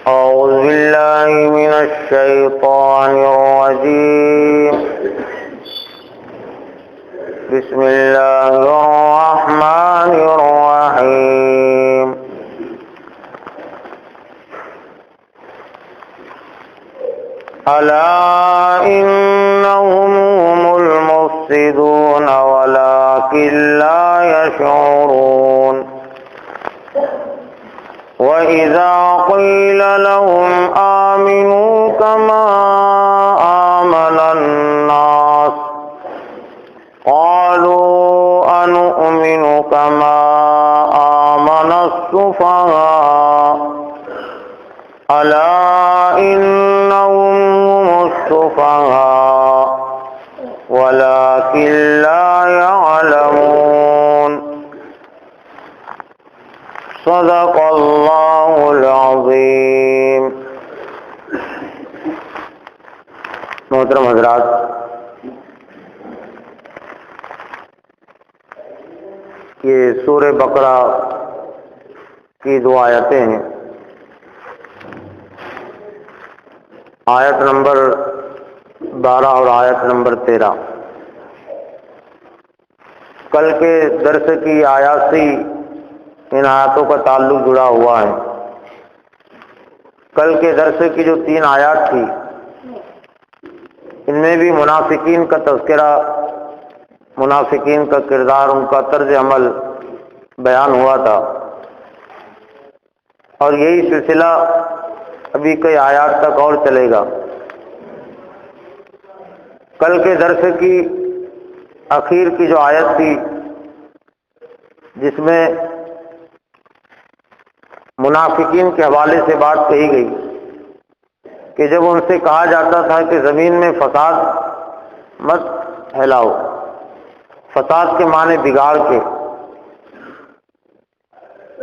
أعوذ بالله من الشيطان الرجيم. بسم الله الرحمن الرحيم. ألا إنهم هم المفسدون ولكن لا يشعرون. وَإِذَا قِيلَ لَهُمْ آمِنُوا كَمَا آمَنَ النَّاسُ قَالُوا أَنُؤْمِنُ كَمَا آمَنَ السُّفَهَاءُ أَلَا إِنَّهُمْ هُمُ السُّفَهَاءُ وَلَكِنْ لَا يَعْلَمُونَ. صدق اللہ العظیم. محترم حضرات، یہ سورہ بقرہ کی دو آیتیں ہیں. آیت نمبر 12 اور آیت نمبر 13. کل کے درس کی آیات سے ان آیاتوں کا تعلق جڑا ہوا ہے. کل کے درس کی جو 3 آیات تھی ان میں بھی منافقین کا تذکرہ، منافقین کا کردار، ان کا طرز عمل بیان ہوا تھا، اور یہی سلسلہ ابھی کئی آیات تک اور چلے گا. کل کے درس کی اخیر کی جو آیت تھی جس میں منافقین کے حوالے سے بات کہی گئی کہ جب ان سے کہا جاتا تھا کہ زمین میں فساد مت پھیلاؤ، فساد کے معنی بگاڑ کے،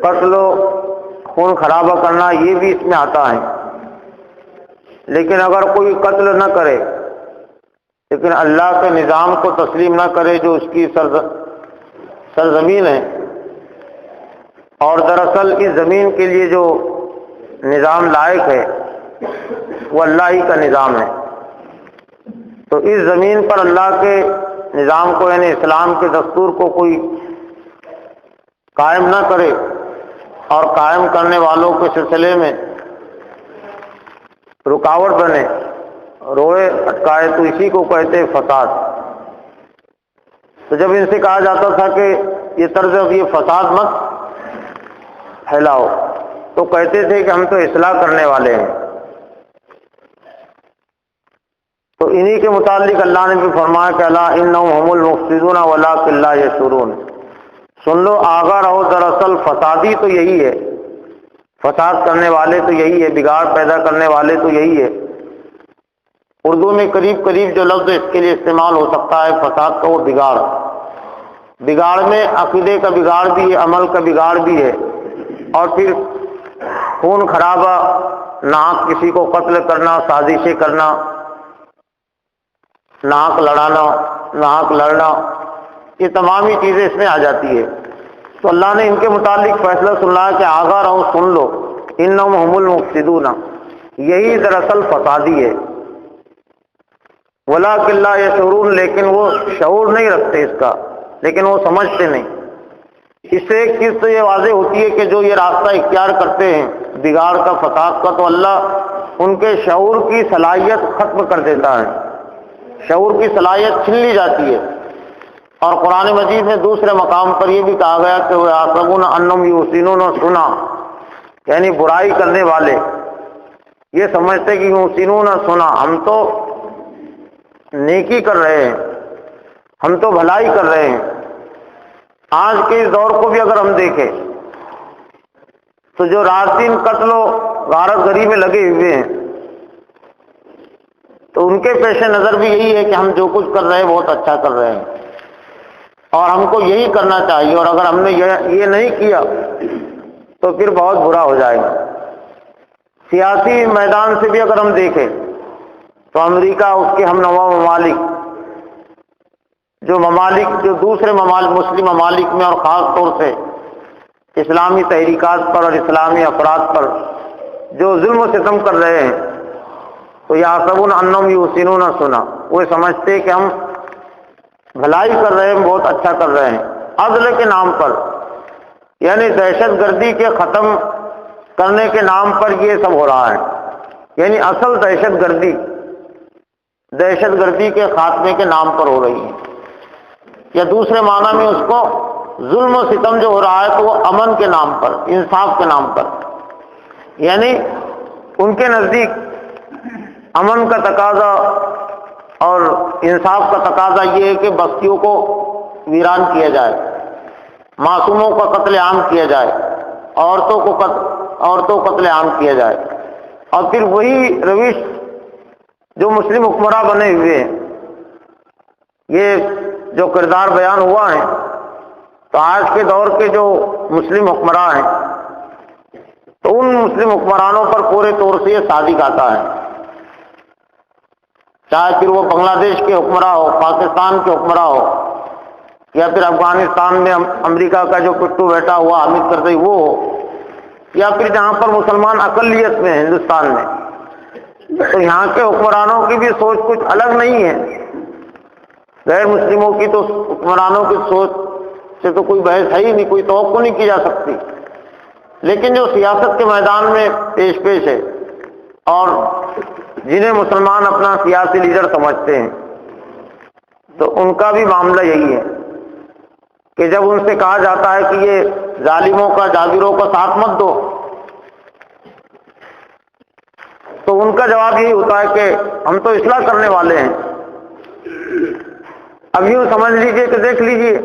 قتل و خون خرابہ کرنا یہ بھی اس میں آتا ہے. لیکن اگر کوئی قتل نہ کرے لیکن اللہ کے نظام کو تسلیم نہ کرے جو اس کی سرزمین ہے، اور دراصل اس زمین کے لیے جو نظام لائق ہے وہ اللہ ہی کا نظام ہے، تو اس زمین پر اللہ کے نظام کو یعنی اسلام کے دستور کو کوئی قائم نہ کرے اور قائم کرنے والوں کے سلسلے میں رکاوٹ بنے، روئے اٹکائے، تو اسی کو کہتے فساد. تو جب ان سے کہا جاتا تھا کہ یہ طرز یہ فساد مت پھیلاؤ تو کہتے تھے کہ ہم تو اصلاح کرنے والے ہیں. تو انہی کے متعلق اللہ نے بھی فرمایا کہ الا انہم هم المفسدون ولکن لا یشعرون. سن لو، آگاہ رہو، دراصل فسادی تو یہی ہے، فساد کرنے والے تو یہی ہے، بگاڑ پیدا کرنے والے تو یہی ہے. اردو میں قریب قریب جو لفظ اس کے لیے استعمال ہو سکتا ہے فساد کا، وہ بگاڑ. بگاڑ میں عقیدے کا بگاڑ بھی ہے، عمل کا بگاڑ بھی ہے، اور پھر خون خرابہ، ناحق کسی کو قتل کرنا، سازشیں کرنا، ناحق لڑانا، ناحق لڑنا، یہ تمام ہی چیزیں اس میں آ جاتی ہے. تو اللہ نے ان کے متعلق فیصلہ سنایا کہ آگاہ رہو، سن لو، انہم هم المفسدون، یہی دراصل فسادی ہے. ولکن لا یشعرون، لیکن وہ شعور نہیں رکھتے اس کا، لیکن وہ سمجھتے نہیں. اس سے ایک چیز تو یہ واضح ہوتی ہے کہ جو یہ راستہ اختیار کرتے ہیں بگاڑ کا، فساد کا، تو اللہ ان کے شعور کی صلاحیت ختم کر دیتا ہے، شعور کی صلاحیت چھین لی جاتی ہے. اور قرآن مجید میں دوسرے مقام پر یہ بھی کہا گیا کہ وَيَحْسَبُونَ أَنَّهُمْ يُحْسِنُونَ صُنْعًا، یعنی برائی کرنے والے یہ سمجھتے کہ يُحْسِنُونَ صُنْعًا، ہم تو نیکی کر رہے ہیں، ہم تو بھلائی کر رہے ہیں. آج کے اس دور کو بھی اگر ہم دیکھیں تو جو رات دن قتل و غارت گری میں لگے ہوئے ہیں تو ان کے پیش نظر بھی یہی ہے کہ ہم جو کچھ کر رہے ہیں بہت اچھا کر رہے ہیں اور ہم کو یہی کرنا چاہیے، اور اگر ہم نے یہ نہیں کیا تو پھر بہت برا ہو جائے گا. سیاسی میدان سے بھی اگر ہم دیکھیں تو امریکہ، اس کے ہم نوا ممالک، جو دوسرے مسلم ممالک میں اور خاص طور سے اسلامی تحریکات پر اور اسلامی افراد پر جو ظلم و ستم کر رہے ہیں تو یحسبون انہم یحسنون صنعا، وہ سمجھتے کہ ہم بھلائی کر رہے ہیں، بہت اچھا کر رہے ہیں، عدل کے نام پر، یعنی دہشت گردی کے ختم کرنے کے نام پر یہ سب ہو رہا ہے، یعنی اصل دہشت گردی کے خاتمے کے نام پر ہو رہی ہے، یا دوسرے معنی میں اس کو ظلم و ستم جو ہو رہا ہے تو وہ امن کے نام پر، انصاف کے نام پر، یعنی ان کے نزدیک امن کا تقاضا اور انصاف کا تقاضا یہ ہے کہ بستیوں کو ویران کیا جائے، معصوموں کا قتل عام کیا جائے، عورتوں کو قتل عام کیا جائے، اور پھر وہی روش جو مسلم حکمراں بنے ہوئے ہیں، یہ جو کردار بیان ہوا ہے، تو آج کے دور کے جو مسلم حکمراں ہیں تو ان مسلم حکمرانوں پر پورے طور سے یہ صادق آتا ہے، چاہے پھر وہ بنگلہ دیش کے حکمراں ہو، پاکستان کے حکمراں ہو، یا پھر افغانستان میں امریکہ کا جو پٹھو بیٹھا ہوا حامد کرزئی وہ ہو، یا پھر جہاں پر مسلمان اقلیت میں ہندوستان میں، تو یہاں کے حکمرانوں کی بھی سوچ کچھ الگ نہیں ہے، غیر مسلموں کی تو حکمرانوں کی سوچ سے تو کوئی بحث ہے ہی نہیں، کوئی توقع نہیں کی جا سکتی، لیکن جو سیاست کے میدان میں پیش ہے اور جنہیں مسلمان اپنا سیاسی لیڈر سمجھتے ہیں، تو ان کا بھی معاملہ یہی ہے کہ جب ان سے کہا جاتا ہے کہ یہ ظالموں کا، جابروں کا ساتھ مت دو، تو ان کا جواب یہی ہوتا ہے کہ ہم تو اصلاح کرنے والے ہیں۔ اب یوں سمجھ لیجئے کہ دیکھ لیجئے،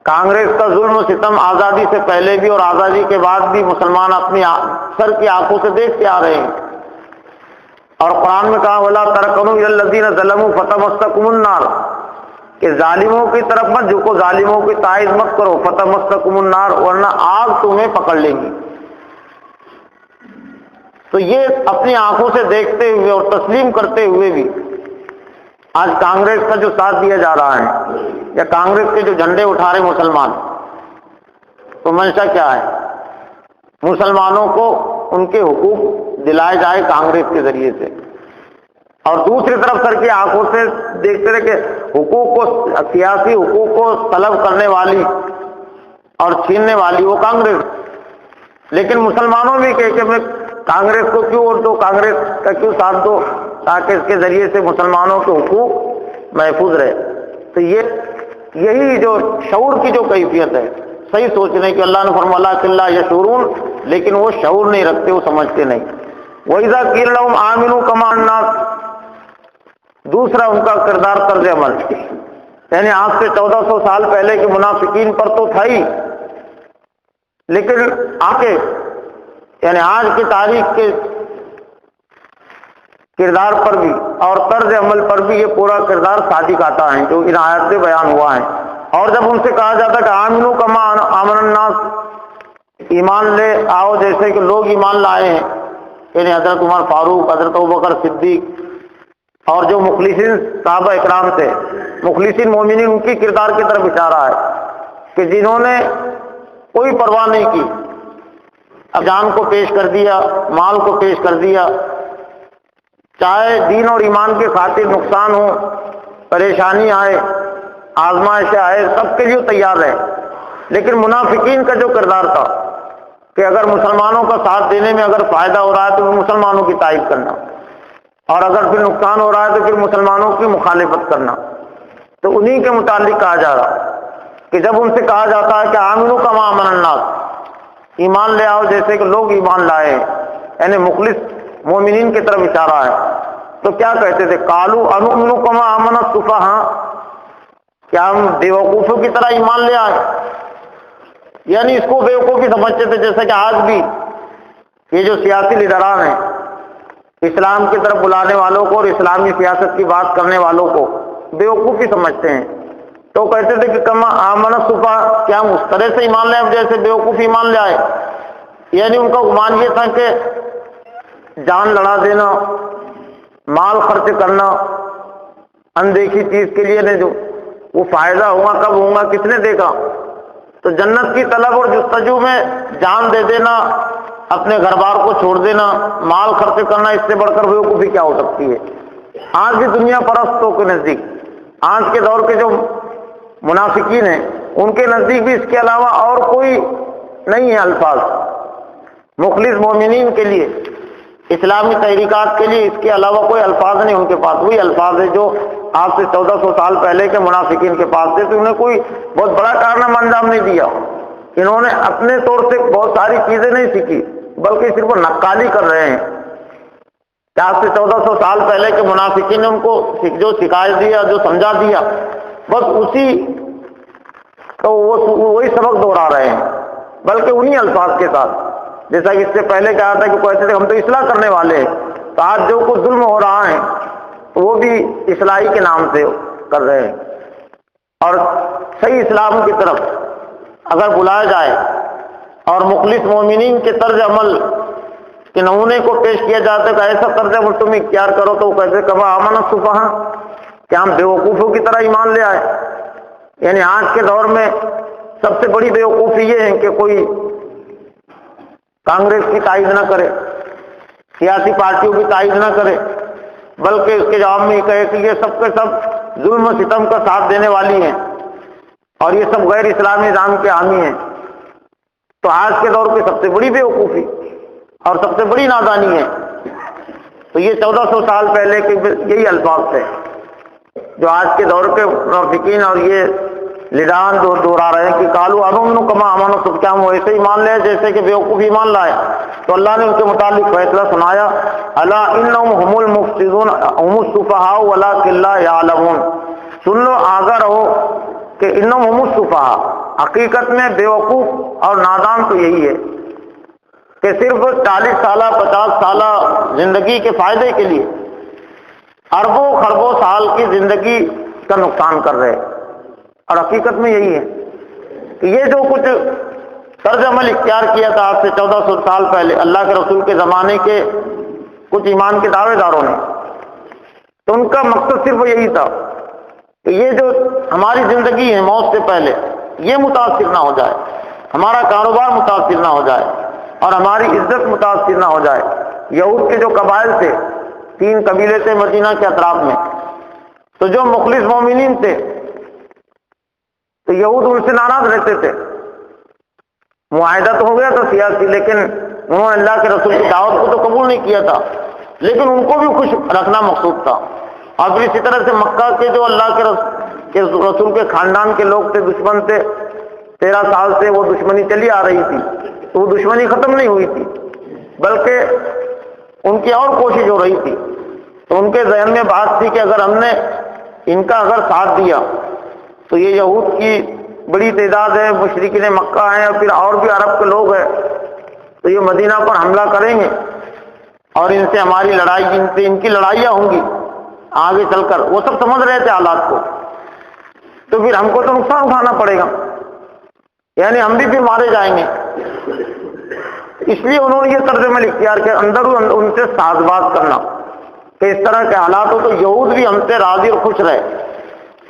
کانگریس کا ظلم و ستم آزادی سے پہلے بھی اور آزادی کے بعد بھی مسلمان اپنی سر کی آنکھوں سے دیکھتے آ رہے ہیں، اور قرآن میں کہا وَلَا تَرْكَنُوا إِلَى الَّذِينَ ظَلَمُوا فَتَمَسَّكُمُ النَّارُ، کہ ظالموں کی طرف مت جھکو، ظالموں کی تائید مت کرو، فَتَمَسَّكُمُ النَّارُ، ورنہ آگ تمہیں پکڑ لیں گی۔ تو یہ اپنی آنکھوں سے دیکھتے ہوئے اور تسلیم کرتے ہوئے بھی آج کانگریس کا جو ساتھ دیا جا رہا ہے، یا کانگریس کے جو جھنڈے اٹھا رہے مسلمان، تو منشا کیا ہے؟ مسلمانوں کو ان کے حقوق دلائے جائے کانگریس کے ذریعے سے، اور دوسری طرف سر کی آنکھوں سے دیکھتے رہے کہ حقوق کو، سیاسی حقوق کو طلب کرنے والی اور چھیننے والی وہ کانگریس، لیکن مسلمانوں بھی کہ میں کانگریس کو کیوں ووٹ دو، کانگریس کا کیوں ساتھ دو، تاکہ اس کے ذریعے سے مسلمانوں کے حقوق محفوظ رہے۔ تو یہی جو شعور کی جو کیفیت ہے، صحیح سوچنے کی، اللہ نے فرمایا کہ لا یشعرون، لیکن وہ شعور نہیں رکھتے، وہ سمجھتے نہیں۔ وَإِذَا قِيلَ لَهُمْ آمِنُوا كَمَا النَّاسُ، دوسرا ان کا کردار طرز عمل، یعنی آج سے 1400 سال پہلے کے منافقین پر تو تھا ہی، لیکن آگے یعنی آج کی تاریخ کے کردار پر بھی اور طرز عمل پر بھی یہ پورا کردار صادق آتا ہے جو ان آیات سے بیان ہوا ہے۔ اور جب ان سے کہا جاتا ہے کہ آمنو کما آمن الناس، ایمان لے آؤ جیسے کہ لوگ ایمان لائے ہیں، یعنی حضرت عمر فاروق، حضرت ابوبکر صدیق اور جو مخلصین صحابہ اکرام تھے، مخلصین مومنین، ان کی کردار کی طرف اشارہ ہے کہ جنہوں نے کوئی پرواہ نہیں کی، اب جان کو پیش کر دیا، مال کو پیش کر دیا، چاہے دین اور ایمان کی خاطر نقصان ہو، پریشانی آئے، آزمائش آئے، سب کے لیے تیار رہے۔ لیکن منافقین کا جو کردار تھا کہ اگر مسلمانوں کا ساتھ دینے میں اگر فائدہ ہو رہا ہے تو مسلمانوں کی تعریف کرنا، اور اگر پھر نقصان ہو رہا ہے تو پھر مسلمانوں کی مخالفت کرنا، تو انہی کے متعلق کہا جا رہا کہ جب ان سے کہا جاتا ہے کہ آمنو کما آمن الناس، ایمان لے آؤ جیسے کہ لوگ ایمان لائے ہیں، یعنی مخلص مومنین کی طرف اشارہ ہے، تو کیا کہتے تھے؟ قالوا انؤمن کما آمن السفہاء، کیا ہم بیوقوفوں کی طرح ایمان لے آئے؟ یعنی اس کو بیوقوفی سمجھتے تھے، جیسا کہ آج بھی یہ جو سیاسی لیڈران ہیں اسلام کی طرف بلانے والوں کو اور اسلامی سیاست کی بات کرنے والوں کو بیوقوفی سمجھتے ہیں، تو کہتے تھے کہ کما آمن السفہاء، کیا ہم اس طرح سے ایمان لے آئے جیسے بیوقوف ایمان لے آئے؟ یعنی ان کا گمان یہ تھا کہ جان لڑا دینا، مال خرچ کرنا اندیکھی چیز کے لیے نہیں، جو وہ فائدہ ہوگا کب ہوگا کس نے دیکھا، تو جنت کی طلب اور جستجو میں جان دے دینا اپنے گھر بار کو چھوڑ دینا، مال خرچ کرنا، اس سے بڑھ کر بیوقوفی کیا ہو سکتی ہے؟ آج بھی دنیا پرستوں کے نزدیک، آج کے دور کے جو منافقین ہیں ان کے نزدیک بھی اس کے علاوہ اور کوئی نہیں ہے الفاظ مخلص مومنین کے لیے، اسلامی تحریکات کے لیے اس کے علاوہ کوئی الفاظ نہیں ان کے پاس۔ وہی الفاظ ہے جو آج سے 1400 سال پہلے کے منافقین کے پاس تھے، تو انہیں کوئی بہت بڑا کارنامہ انجام نہیں دیا، انہوں نے اپنے طور سے بہت ساری چیزیں نہیں سیکھی، بلکہ صرف وہ نقالی کر رہے ہیں کہ آج سے 1400 سال پہلے کے منافقین نے ان کو جو سکھا دیا، جو سمجھا دیا، بس اسی تو وہی سبق دوہرا رہے ہیں، بلکہ انہی الفاظ کے ساتھ، جیسا کہ اس سے پہلے کہا تھا کہ کہتے تھے ہم تو اصلاح کرنے والے ہیں، تو آج جو کچھ ظلم ہو رہا ہے وہ بھی اصلاحی کے نام سے کر رہے ہیں۔ اور صحیح اسلام کی طرف اگر بلایا جائے اور مخلص مومنین کے طرز عمل کے نمونے کو پیش کیا جاتا ہے کہ ایسا طرز عمل تم اختیار کرو، تو وہ کہتے کما آمن السفہاء، کہ ہم بیوقوفوں کی طرح ایمان لے آئے۔ یعنی آج کے دور میں سب سے بڑی بیوقوفی یہ ہے کہ کوئی کانگریس کی تائید نہ کرے، سیاسی پارٹیوں کی تائید نہ کرے، بلکہ اس کے جواب میں یہ کہے کہ یہ سب کے سب ظلم و ستم کا ساتھ دینے والی ہیں اور یہ سب غیر اسلامی نظام کے حامی ہیں۔ تو آج کے دور کی سب سے بڑی بیوقوفی اور سب سے بڑی نادانی ہے۔ تو یہ 1400 سال پہلے کے یہی الفاظ تھے جو آج کے دور کے منافقین اور یہ لیڈران دوہرا رہے ہیں کہ کالو آمنوا کما آمن السفہاء، کیا ہم ویسے ایمان لے جیسے کہ بیوقوف ایمان لائے؟ تو اللہ نے ان کے متعلق فیصلہ سنایا، الا انہم هم المفسدون هم السفہاء ولکن لا یعلمون، سن لو آگاہ رہو کہ انہم هم السفہاء، حقیقت میں بیوقوف اور نادان تو یہی ہے کہ صرف 40 سالہ 50 سالہ زندگی کے فائدے کے لیے اربوں خربوں سال کی زندگی کا نقصان کر رہے، اور حقیقت میں یہی ہے کہ یہ جو کچھ طرز عمل اختیار کیا تھا آج سے 1400 سال پہلے اللہ کے رسول کے زمانے کے کچھ ایمان کے دعوے داروں نے، تو ان کا مقصد صرف یہی تھا کہ یہ جو ہماری زندگی ہے موت سے پہلے یہ متاثر نہ ہو جائے، ہمارا کاروبار متاثر نہ ہو جائے اور ہماری عزت متاثر نہ ہو جائے۔ یہود کے جو قبائل تھے، 3 قبیلے تھے مدینہ کے اطراف میں، تو جو مخلص مومنین تھے تو یہود ان سے ناراض رہتے تھے، معاہدہ تو ہو گیا تھا سیاسی، لیکن انہوں نے اللہ کے رسول کی دعوت کو تو قبول نہیں کیا تھا، لیکن ان کو بھی خوش رکھنا مقصود تھا۔ اور پھر اسی طرح سے مکہ کے جو اللہ کے رسول کے خاندان کے لوگ تھے، دشمن تھے، 13 سال سے وہ دشمنی چلی آ رہی تھی، تو وہ دشمنی ختم نہیں ہوئی تھی، بلکہ ان کی اور کوشش ہو رہی تھی۔ تو ان کے ذہن میں بات تھی کہ اگر ہم نے ان کا اگر ساتھ دیا تو یہ یہود کی بڑی تعداد ہے، مشرکین مکہ ہیں اور پھر اور بھی عرب کے لوگ ہیں، تو یہ مدینہ پر حملہ کریں گے اور ان سے ہماری لڑائی، ان کی لڑائیاں ہوں گی آگے چل کر۔ وہ سب سمجھ رہے تھے حالات کو، تو پھر ہم کو تو نقصان اٹھانا پڑے گا، یعنی ہم بھی پھر مارے جائیں گے۔ اس لیے انہوں نے یہ طرز عمل اختیار کیا، اندر ان سے ساز باز کرنا کہ اس طرح کے حالات ہو تو یہود بھی ہم سے راضی اور خوش رہے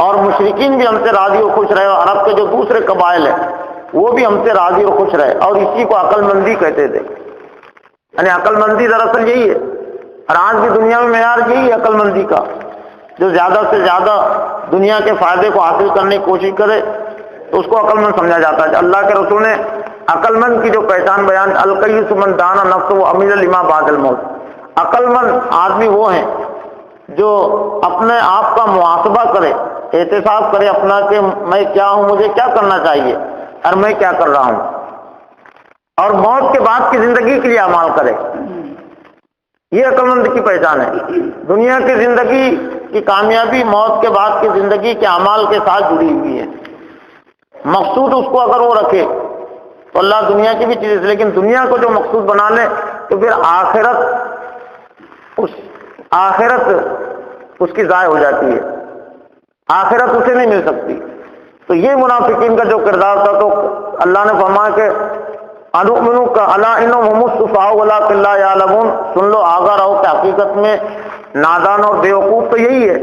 اور مشرکین بھی ہم سے راضی اور خوش رہے، اور عرب کے جو دوسرے قبائل ہیں وہ بھی ہم سے راضی اور خوش رہے، اور اسی کو عقل مندی کہتے تھے۔ یعنی عقل مندی دراصل یہی ہے، اور آج بھی دنیا میں معیار یہی ہے عقل مندی کا، جو زیادہ سے زیادہ دنیا کے فائدے کو حاصل کرنے کی کوشش کرے تو اس کو عقل مند سمجھا جاتا ہے۔ اللہ کے رسول نے عقل مند کی جو پہچان بیان، القیس من دان نفسہ وعمل لما بعد الموت، عقل مند آدمی وہ ہیں جو اپنے آپ کا محاسبہ کرے، احتساب کرے اپنا کہ میں کیا ہوں، مجھے کیا کرنا چاہیے اور میں کیا کر رہا ہوں، اور موت کے بعد کی زندگی کے لیے اعمال کرے۔ یہ عقل مند کی پہچان ہے۔ دنیا کی زندگی کی کامیابی موت کے بعد کی زندگی کے اعمال کے ساتھ جڑی ہوئی ہے۔ مقصود اس کو اگر وہ رکھے تو اللہ دنیا کی بھی چیز، لیکن دنیا کو جو مقصود بنا لے تو پھر آخرت اس کی ضائع ہو جاتی ہے، آخرت اسے نہیں مل سکتی۔ تو یہ منافقین کا جو کردار تھا، تو اللہ نے فرمایا کہ انؤمنوا کا الا انہم هم السفہاء ولکن لا یعلمون، سن لو آگاہ رہو کہ حقیقت میں نادان اور بیوقوف تو یہی ہے۔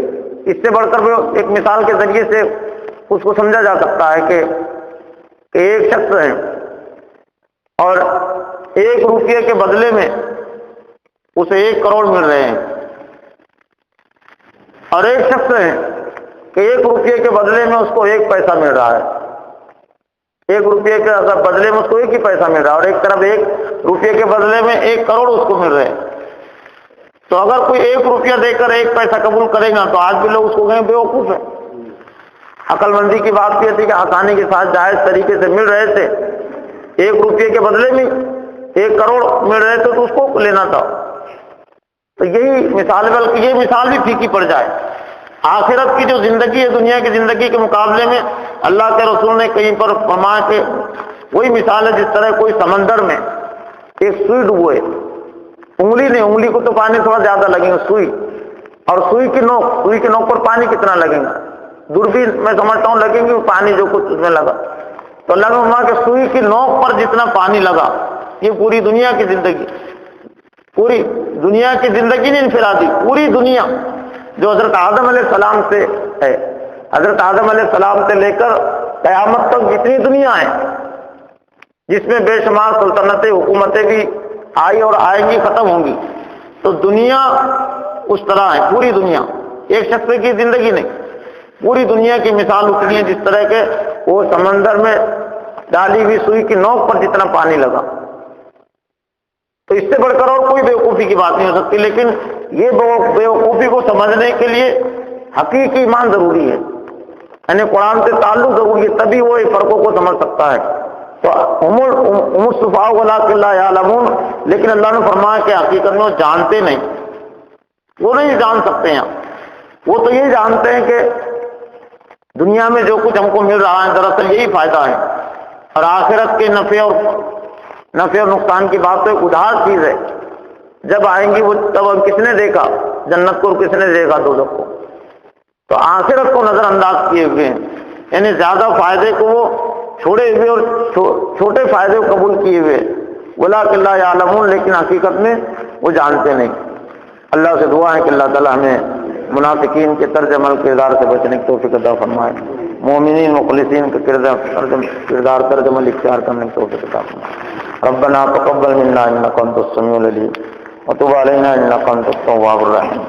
اس سے بڑھ کر ایک مثال کے ذریعے سے اس کو سمجھا جا سکتا ہے کہ ایک شخص ہے اور 1 روپے کے بدلے میں اسے 1 کروڑ مل رہے ہیں، اور ایک شخص ہے کہ 1 روپے کے بدلے میں اس کو 1 پیسہ مل رہا ہے، 1 روپے کے بدلے میں اس کو 1 ہی پیسہ مل رہا ہے، اور ایک طرف 1 روپے کے بدلے میں 1 کروڑ اس کو مل رہے ہیں۔ تو اگر کوئی 1 روپیہ دے کر 1 پیسہ قبول کرے گا تو آج بھی لوگ اس کو کہیں بیوقوف ہے۔ عقل مندی کی بات یہ تھی کہ آسانی کے ساتھ جائز طریقے سے مل رہے تھے، 1 روپے کے بدلے میں 1 کروڑ مل رہے تھے تو اس کو لینا تھا۔ تو یہی مثال، بلکہ یہ مثال بھی پھیکی پڑ جائے۔ آخرت کی جو زندگی ہے دنیا کی زندگی کے مقابلے میں اللہ کے رسول نے کہیں پر فرمایا کہ وہی مثال ہے جس طرح کوئی سمندر میں ایک سوئی ڈبوئے، انگلی نہیں، انگلی کو تو پانی تھوڑا زیادہ لگے گا، سوئی اور سوئی کی نوک پر پانی کتنا لگے گا؟ دوربین میں سمجھتا ہوں لگیں گے پانی جو کچھ اس میں لگا، تو اللہ نے فرمایا کہ سوئی کی نوک پر جتنا پانی لگا، یہ پوری دنیا کی زندگی، پوری دنیا کی زندگی نہیں انفرادی، پوری دنیا جو حضرت آدم علیہ السلام سے ہے، حضرت آدم علیہ السلام سے لے کر قیامت تک جتنی دنیا ہے، جس میں بے شمار سلطنتیں، حکومتیں بھی آئی اور آئیں گی، ختم ہوں گی، تو دنیا اس طرح ہے، پوری دنیا، ایک شخص کی زندگی نہیں، پوری دنیا کی مثال اتنی ہے جس طرح کے وہ سمندر میں ڈالی ہوئی سوئی کی نوک پر جتنا پانی لگا۔ تو اس سے بڑھ کر اور کوئی بیوقوفی کی بات نہیں ہو سکتی، لیکن یہ بیوقوفی کو سمجھنے کے لیے حقیقی ایمان ضروری ہے، یعنی قرآن سے تعلق ضروری ہے، تبھی وہ فرقوں کو سمجھ سکتا ہے۔ تو هم السفهاء ولكن لا يعلمون، لیکن اللہ نے فرمایا کہ حقیقت میں وہ جانتے نہیں، وہ نہیں جان سکتے ہیں، وہ تو یہ جانتے ہیں کہ دنیا میں جو کچھ ہم کو مل رہا ہے دراصل یہی فائدہ ہے، اور آخرت کے نفع اور نقصان کی بات تو ایک ادھار چیز ہے، جب آئیں گی وہ تب کس نے دیکھا جنت کو اور کس نے دیکھا دوزخ کو، تو آخرت کو نظر انداز کیے ہوئے ہیں، یعنی زیادہ فائدے کو وہ چھوڑے ہوئے اور چھوٹے فائدے کو قبول کیے ہوئے، ولکن لا یعلمون، لیکن حقیقت میں وہ جانتے نہیں۔ اللہ سے دعا ہے کہ اللہ تعالیٰ ہمیں منافقین کے طرز عمل کردار سے بچنے کی توفیق عطا فرمائے، مومنین مخلصین کے کردار طرز عمل اختیار کرنے کی توفیق عطا فرمائے۔ ربنا تقبل منا انک انت السمیع العلیم وتب علینا انک انت التواب الرحیم۔